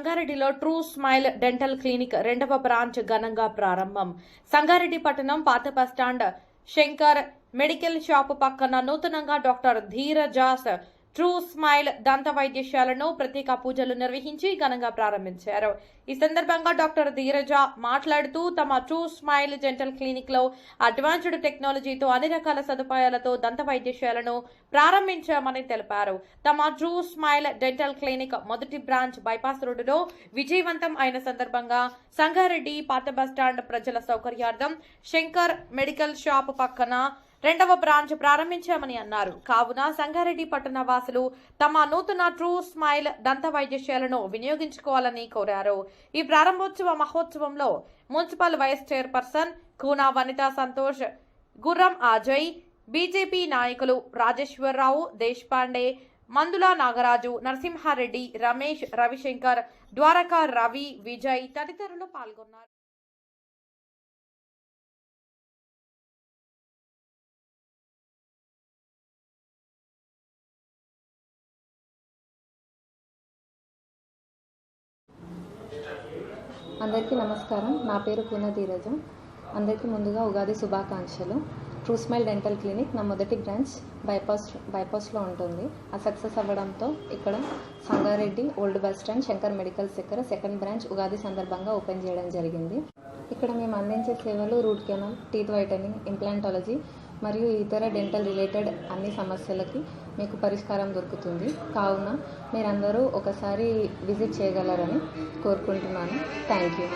సంగారెడ్డిలో true smile dental clinic రెండవ branch ఘనంగా ప్రారంభం. సంగారెడ్డి పట్టణం పాత బస్టాండ్ శంకర్ మెడికల్ షాప్ పక్కన నూతనంగా డాక్టర్ ధీరజాస్ ట్రూ స్మైల్ దంత వైద్యశాలను ప్రత్యేక పూజలు నిర్వహించి ఘనంగా ప్రారంభించారు. ఈ సందర్భంగా డాక్టర్ ధీరజ మాట్లాడుతూ తమ ట్రూ స్మైల్ డెంటల్ క్లినిక్ లో అడ్వాన్స్డ్ టెక్నాలజీతో అన్ని రకాల సదుపాయాలతో దంత వైద్యశాలను ప్రారంభించామని తెలిపారు. తమ ట్రూ స్మైల్ డెంటల్ క్లినిక్ మొదటి బ్రాంచ్ బైపాస్ రోడ్డులో విజయవంతం అయిన సందర్భంగా సంగారెడ్డి పాత బస్టాండ్ ప్రజల సౌకర్యార్థం శంకర్ మెడికల్ షాప్ పక్కన రెండవ బ్రాంచ్ ప్రారంభించామని అన్నారు. కావున సంగారెడ్డి పట్టణ వాసులు తమ నూతన ట్రూ స్మైల్ దంత వైద్యశాలను వినియోగించుకోవాలని కోరారు. ఈ ప్రారంభోత్సవ మహోత్సవంలో మున్సిపల్ వైస్ చైర్పర్సన్ కూనా వనితా సంతోష్, గుర్రం అజయ్, బీజేపీ నాయకులు రాజేశ్వరరావు, దేశపాండే, మందుల నాగరాజు, నరసింహారెడ్డి, రమేష్, రవిశంకర్, ద్వారకా రవి, విజయ్ తదితరులు పాల్గొన్నారు. అందరికీ నమస్కారం. నా పేరు కూన ధీరజ. అందరికీ ముందుగా ఉగాది శుభాకాంక్షలు. ట్రూ స్మైల్ డెంటల్ క్లినిక్ నా మొదటి బ్రాంచ్ బైపాస్లో ఉంటుంది. ఆ సక్సెస్ అవ్వడంతో ఇక్కడ Sangareddy old bus stand Shankar medicals దగ్గర సెకండ్ బ్రాంచ్ ఉగాది సందర్భంగా ఓపెన్ చేయడం జరిగింది. ఇక్కడ మేము అందించే సేవలు root canal, teeth whitening, implantology మరియు ఇతర డెంటల్ రిలేటెడ్ అన్ని సమస్యలకి మీకు పరిష్కారం దొరుకుతుంది. కావున మీరందరూ ఒకసారి విజిట్ చేయగలరని కోరుకుంటున్నాను. Thank you.